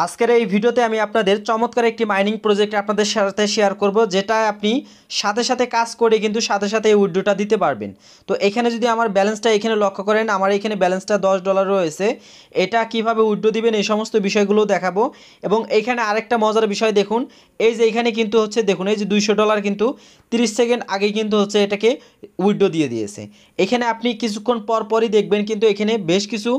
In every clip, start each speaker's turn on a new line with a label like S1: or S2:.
S1: আজকের এই ভিডিওতে আমি আপনাদের চমৎকার একটি মাইনিং প্রজেক্ট আপনাদের সাথে শেয়ার করব, যেটা আপনি সাথে সাথে কাজ করে কিন্তু সাথে সাথে এই উইথড্রটা দিতে পারবেন। তো এখানে যদি আমার ব্যালেন্সটা এখানে লক্ষ্য করেন, আমার এখানে ব্যালেন্সটা $10 রয়েছে। এটা কিভাবে উইথড্র দিবেন এই সমস্ত বিষয়গুলো দেখাবো। এবং এখানে আরেকটা মজার বিষয় দেখুন, এই যে এখানে কিন্তু হচ্ছে দেখুন, এই যে $200 কিন্তু 30 সেকেন্ড আগে কিন্তু হচ্ছে এটাকে উইথড্র দিয়ে দিয়েছে। এখানে আপনি কিছুক্ষণ পর পরই দেখবেন কিন্তু এখানে বেশ কিছু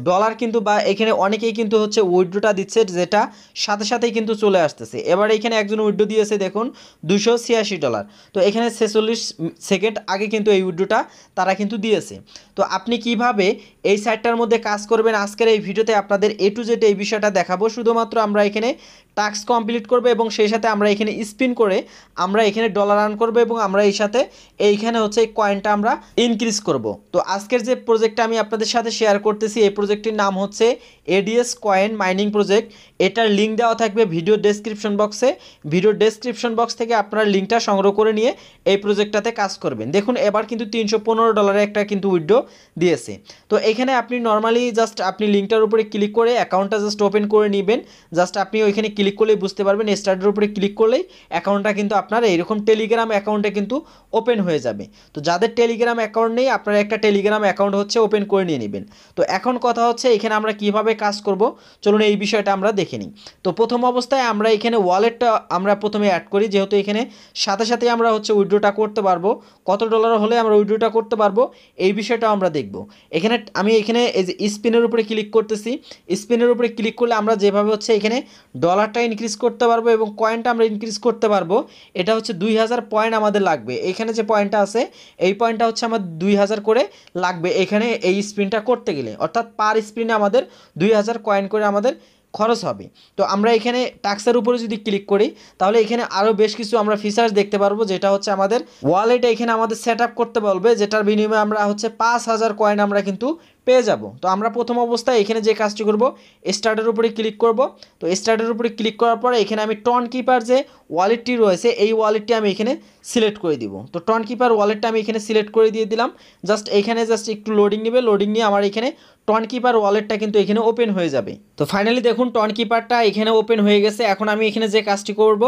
S1: ডলার কিন্তু বা এখানে অনেকেই কিন্তু হচ্ছে উইথড্রটা দিচ্ছে, যেটা সাথে সাথেই কিন্তু চলে আসতেছে। এবার এখানে একজন উইথড্র দিয়েছে দেখুন $286। তো এখানে 46 সেকেন্ড আগে কিন্তু এই উইথড্রটা তারা কিন্তু দিয়েছে। তো আপনি কিভাবে এই সাইটটার মধ্যে কাজ করবেন আজকের এই ভিডিওতে আপনাদের A to Z এই বিষয়টা দেখাবো। শুধুমাত্র আমরা এখানে টাস্ক কমপ্লিট করব এবং সেই সাথে আমরা এখানে স্পিন করে আমরা এখানে ডলার আর্ন করব এবং আমরা এই সাথে এইখানে হচ্ছে এই কয়েনটা আমরা ইনক্রিজ করব। তো আজকের যে প্রজেক্টটা আমি আপনাদের সাথে শেয়ার করতেছি, এই প্রজেক্টটির নাম হচ্ছে ADSCoin মাইনিং প্রজেক্ট। এটার লিঙ্ক দেওয়া থাকবে ভিডিও ডেসক্রিপশন বক্সে। ভিডিও ডেসক্রিপশন বক্স থেকে আপনারা লিঙ্কটা সংগ্রহ করে নিয়ে এই প্রজেক্টটাতে কাজ করবেন। দেখুন এবার কিন্তু $315 একটা কিন্তু উইথড্র দিয়েছে। তো এখানে আপনি নর্মালি জাস্ট আপনি লিঙ্কটার উপরে ক্লিক করে অ্যাকাউন্টটা জাস্ট ওপেন করে নেবেন। জাস্ট আপনি ওইখানে ক্লিক করলেই বুঝতে পারবেন, স্টার্টের উপরে ক্লিক করলেই অ্যাকাউন্টটা কিন্তু আপনার এইরকম টেলিগ্রাম অ্যাকাউন্টে কিন্তু ওপেন হয়ে যাবে। তো যাদের টেলিগ্রাম অ্যাকাউন্ট নেই, আপনারা একটা টেলিগ্রাম অ্যাকাউন্ট হচ্ছে ওপেন করে নিয়ে নেবেন। তো এখন কথা হচ্ছে এখানে আমরা কিভাবে কাজ করব, চলুন এই বিষয়টা আমরা দেখে নিই। তো প্রথম অবস্থায় আমরা এখানে ওয়ালেটটা আমরা প্রথমে অ্যাড করি, যেহেতু এখানে সাথে সাথে আমরা হচ্ছে উইথড্রটা করতে পারবো, কত ডলার হলে আমরা উইথড্রটা করতে পারবো এই বিষয়টা আমরা দেখব। এখানে আমি এখানে এই যে স্পিনের উপরে ক্লিক করতেছি। স্পিনের উপরে ক্লিক করলে আমরা যেভাবে হচ্ছে এখানে ডলারটা ইনক্রিজ করতে পারবো এবং কয়েনটা আমরা ইনক্রিজ করতে পারবো। এটা হচ্ছে 2000 পয়েন্ট আমাদের লাগবে। এখানে যে পয়েন্টটা আছে এই পয়েন্টটা হচ্ছে আমার 2000 করে লাগবে এখানে এই স্পিনটা করতে গেলে, অর্থাৎ পার স্পিনে আমাদের 2000 কয়েন করে আমাদের খরচ হবে। তো আমরা এখানে টাক্সের উপরে যদি ক্লিক করি তাহলে এখানে আরও বেশ কিছু আমরা ফিচার্স দেখতে পারবো, যেটা হচ্ছে আমাদের ওয়ালেট এখানে আমাদের সেট আপ করতে বলবে, যেটার বিনিময়ে আমরা হচ্ছে 5000 কয়েন আমরা কিন্তু পেয়ে যাব। তো আমরা প্রথম অবস্থায় এখানে যে কাজটি করব, স্টার্টের উপরে ক্লিক করব। তো স্টার্টের উপরে ক্লিক করার পরে এখানে আমি টন কিপার যে ওয়ালেটটি রয়েছে এই ওয়ালেটটি আমি এখানে সিলেক্ট করে দিব। তো টন কিপার ওয়ালেটটা আমি এখানে সিলেক্ট করে দিয়ে দিলাম। জাস্ট এখানে জাস্ট একটু লোডিং নেবে, লোডিং নিয়ে আমার এখানে টন কিপার ওয়ালেটটা কিন্তু এখানে ওপেন হয়ে যাবে। তো ফাইনালি দেখুন টন কিপারটা এখানে ওপেন হয়ে গেছে। এখন আমি এখানে যে কাজটি করব,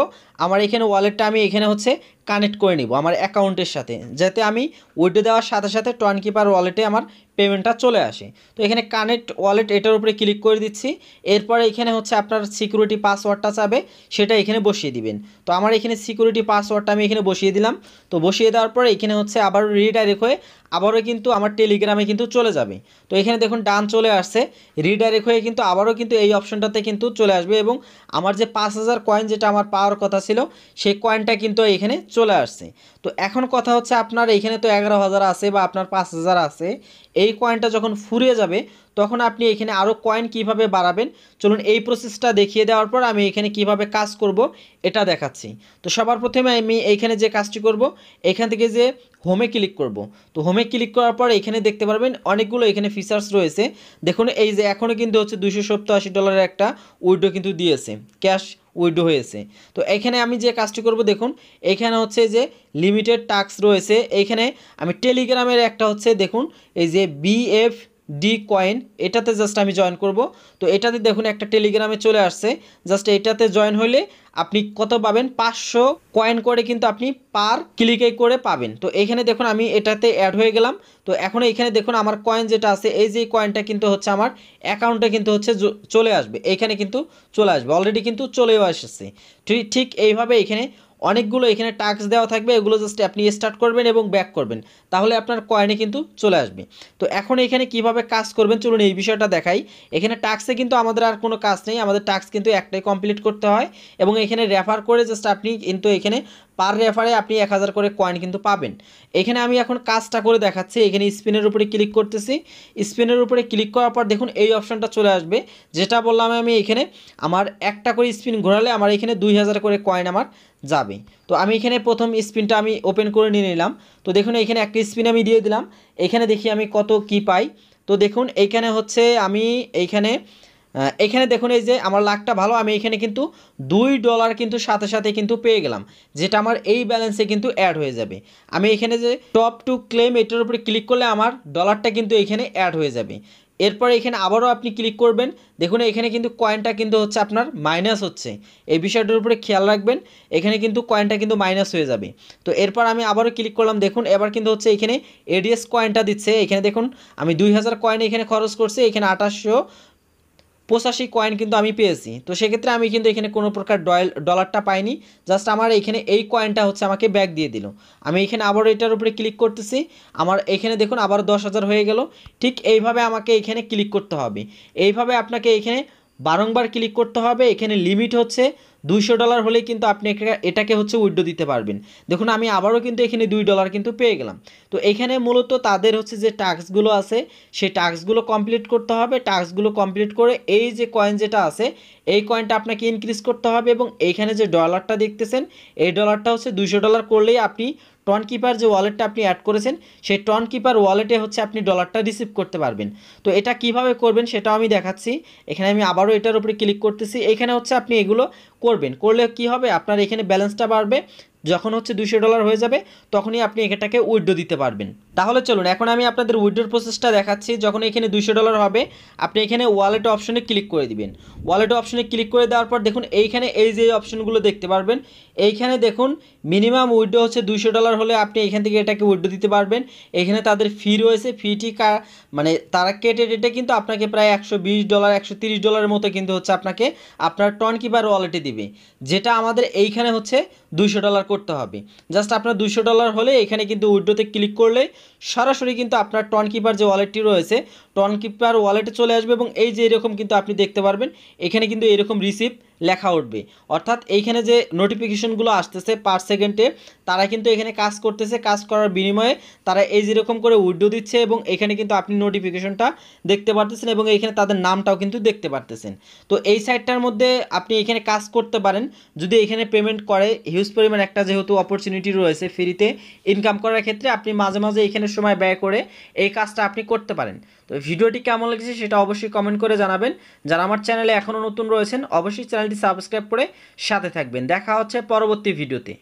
S1: আমার এখানে ওয়ালেটটা আমি এখানে হচ্ছে কানেক্ট করে নিব আমার অ্যাকাউন্টের সাথে, যাতে আমি উইথড্র দেওয়ার সাথে সাথে টন কিপার ওয়ালেটে আমার পেমেন্টটা চলে আসে। তো এখানে কানেক্ট ওয়ালেট এটার উপরে ক্লিক করে দিচ্ছি। এরপরে এখানে হচ্ছে আপনার সিকিউরিটি পাসওয়ার্ডটা চাবে, সেটা এখানে বসিয়ে দিবেন। তো আমার এখানে সিকিউরিটি পাসওয়ার্ডটা আমি এখানে বসিয়ে দিলাম। তো বসিয়ে দেওয়ার পরে এখানে হচ্ছে আবার রিডাইরেক্ট হয়ে আবারও কিন্তু আমার টেলিগ্রামে কিন্তু চলে যাবে। তো এখানে দেখুন ডান চলে আসছে, রিডাইরেক্ট হয়ে কিন্তু আবারও কিন্তু এই অপশনটাতে কিন্তু চলে আসবে এবং আমার যে 5000 কয়েন যেটা আমার পাওয়ার কথা ছিল সেই কয়েনটা কিন্তু এখানে চলে আসছে। তো এখন কথা হচ্ছে আপনার এখানে তো 11000 আছে বা আপনার 5000 আছে, এই কয়েনটা যখন ফুরিয়ে যাবে তখন আপনি এখানে আরও কয়েন কিভাবে বাড়াবেন, চলুন এই প্রসেসটা দেখিয়ে দেওয়ার পর আমি এখানে কিভাবে কাজ করব এটা দেখাচ্ছি। তো সবার প্রথমে আমি এইখানে যে কাজটি করব, এখান থেকে যে হোমে ক্লিক করব। তো হোমে ক্লিক করার পর এখানে দেখতে পারবেন অনেকগুলো এখানে ফিচার্স রয়েছে। দেখুন এই যে এখনও কিন্তু হচ্ছে $287 একটা উইথড্র কিন্তু দিয়েছে, ক্যাশ উইথড্র হয়েছে। তো এখানে আমি যে কাজটি করব, দেখুন এখানে হচ্ছে যে লিমিটেড টাস্ক রয়েছে। এইখানে আমি টেলিগ্রামের একটা হচ্ছে দেখুন এই যে BFD কয়েন, এটাতে জাস্ট আমি জয়েন করব। তো এটাতে দেখুন একটা টেলিগ্রামে চলে আসছে, জাস্ট এটাতে জয়েন হলে আপনি কত পাবেন, 500 কয়েন করে কিন্তু আপনি পার ক্লিকে করে পাবেন। তো এখানে দেখুন আমি এটাতে অ্যাড হয়ে গেলাম। তো এখন এখানে দেখুন আমার কয়েন যেটা আছে, এই যে কয়েনটা কিন্তু হচ্ছে আমার অ্যাকাউন্টে কিন্তু হচ্ছে চলে আসবে, এখানে কিন্তু চলে আসবে, অলরেডি কিন্তু চলেও আসছে। ঠিক এইভাবে এখানে অনেকগুলো এখানে টাস্ক দেওয়া থাকবে, এগুলো জাস্ট আপনি স্টার্ট করবেন এবং ব্যাক করবেন, তাহলে আপনার কয়েনে কিন্তু চলে আসবে। তো এখন এখানে কিভাবে কাজ করবেন চলুন এই বিষয়টা দেখাই। এখানে টাস্কে কিন্তু আমাদের আর কোনো কাজ নেই, আমাদের টাস্ক কিন্তু একটাই কমপ্লিট করতে হয় এবং এখানে রেফার করে জাস্ট আপনি কিন্তু এখানে পার রেফারে আপনি 1000 করে কয়েন কিন্তু পাবেন। এখানে আমি এখন কাজটা করে দেখাচ্ছি। এখানে স্পিনের উপরে ক্লিক করতেছি। স্পিনের উপরে ক্লিক করার পর দেখুন এই অপশনটা চলে আসবে, যেটা বললাম আমি এখানে আমার একটা করে স্পিন ঘোরালে আমার এখানে 2000 করে কয়েন আমার যাবে। তো আমি এখানে প্রথম স্পিনটা আমি ওপেন করে নিয়ে নিলাম। তো দেখুন এখানে একটা স্পিন আমি দিয়ে দিলাম, এখানে দেখি আমি কত কি পাই। তো দেখুন এইখানে হচ্ছে আমি এখানে দেখুন এই যে আমার লাকটা ভালো, আমি এখানে কিন্তু $2 কিন্তু সাথে সাথে কিন্তু পেয়ে গেলাম, যেটা আমার এই ব্যালেন্সে কিন্তু অ্যাড হয়ে যাবে। আমি এখানে যে টপ টু ক্লেম এটার উপরে ক্লিক করলে আমার ডলারটা কিন্তু এখানে অ্যাড হয়ে যাবে। এরপর এখানে আবারও আপনি ক্লিক করবেন। দেখুন এখানে কিন্তু কয়েনটা কিন্তু হচ্ছে আপনার মাইনাস হচ্ছে, এই বিষয়টার উপরে খেয়াল রাখবেন। এখানে কিন্তু কয়েনটা কিন্তু মাইনাস হয়ে যাবে। তো এরপর আমি আবারও ক্লিক করলাম, দেখুন এবার কিন্তু হচ্ছে এখানে এডিএস কয়েনটা দিচ্ছে। এখানে দেখুন আমি 2000 কয়েন এখানে খরচ করছি, এখানে 2885 কয়েন কিন্তু আমি পেয়েছি। তো সেক্ষেত্রে আমি কিন্তু এখানে কোনো প্রকার ডলারটা পাইনি, জাস্ট আমার এখানে এই কয়েনটা হচ্ছে আমাকে ব্যাক দিয়ে দিল। আমি এখানে আবারও এটার উপরে ক্লিক করতেছি, আমার এখানে দেখুন আবার 10,000 হয়ে গেল। ঠিক এইভাবে আমাকে এখানে ক্লিক করতে হবে, এইভাবে আপনাকে এখানে বারংবার ক্লিক করতে হবে। এখানে লিমিট হচ্ছে $200 হলেই কিন্তু আপনি এটাকে হচ্ছে উইথড্র দিতে পারবেন। দেখুন আমি আবারও কিন্তু এখানে $2 কিন্তু পেয়ে গেলাম। তো এখানে মূলত তাদের হচ্ছে যে টাস্কগুলো আছে সেই টাস্কগুলো কমপ্লিট করতে হবে। টাস্কগুলো কমপ্লিট করে এই যে কয়েন যেটা আছে এই কয়েনটা আপনাকে ইনক্রিজ করতে হবে, এবং এইখানে যে ডলারটা দেখতেছেন এই ডলারটা হচ্ছে $200 করলেই আপনি টন কিপার যে ওয়ালেটটা আপনি অ্যাড করেছেন সেই টন কিপার ওয়ালেটে হচ্ছে আপনি ডলারটা রিসিভ করতে পারবেন। তো এটা কিভাবে করবেন সেটাও আমি দেখাচ্ছি। এখানে আমি আবারও এটার উপরে ক্লিক করতেছি। এখানে হচ্ছে আপনি এগুলো করবেন, করলে কি হবে আপনার এখানে ব্যালেন্সটা বাড়বে। যখন হচ্ছে $200 হয়ে যাবে তখনই আপনি এটাকে উইথড্র দিতে পারবেন। তাহলে চলুন এখন আমি আপনাদের উইথড্রর প্রসেসটা দেখাচ্ছি। যখন এখানে $200 হবে আপনি এখানে ওয়ালেট অপশনে ক্লিক করে দিবেন। ওয়ালেট অপশনে ক্লিক করে দেওয়ার পর দেখুন এইখানে এই যে অপশনগুলো দেখতে পারবেন, এইখানে দেখুন মিনিমাম উইথড্র হচ্ছে $200 হলে আপনি এখান থেকে এটাকে উইথড্র দিতে পারবেন। এখানে তাদের ফি রয়েছে, ফিটি মানে তারা কেটে টেটে কিন্তু আপনাকে প্রায় $120 $130 মতো কিন্তু হচ্ছে আপনাকে আপনার টন কিপার ওয়ালেটে দিবে, যেটা আমাদের এইখানে হচ্ছে $200 করতে হবে। জাস্ট আপনার $200 হলে এখানে কিন্তু উইথড্রোতে ক্লিক করলে সরাসরি কিন্তু আপনার টন কিপার যে ওয়ালেটটি রয়েছে টন কিপার ওয়ালেটে চলে আসবে, এবং এই যে এরকম কিন্তু আপনি দেখতে পারবেন এখানে কিন্তু এরকম রিসিভ লেখা উঠবে। অর্থাৎ এইখানে যে নোটিফিকেশনগুলো আসতেছে পার সেকেন্ডে তারা কিন্তু এখানে কাজ করতেছে, কাজ করার বিনিময়ে তারা এই যেরকম করে উইথড্র দিচ্ছে, এবং এখানে কিন্তু আপনি নোটিফিকেশনটা দেখতে পারতেছেন এবং এখানে তাদের নামটাও কিন্তু দেখতে পারতেছেন। তো এই সাইটটার মধ্যে আপনি এখানে কাজ করতে পারেন যদি এখানে পেমেন্ট করে হিউজ পরিমাণ একটা যেহেতু অপরচুনিটি রয়েছে ফ্রিতে ইনকাম করার ক্ষেত্রে আপনি মাঝে মাঝে এখানে সময় ব্যয় করে এই কাজটা আপনি করতে পারেন। তো ভিডিওটি কেমন লেগেছে সেটা অবশ্যই কমেন্ট করে জানাবেন। যারা আমার চ্যানেলে এখনও নতুন রয়েছেন অবশ্যই চ্যানেলটি সাবস্ক্রাইব করে সাথে থাকবেন। দেখা হচ্ছে পরবর্তী ভিডিওতে।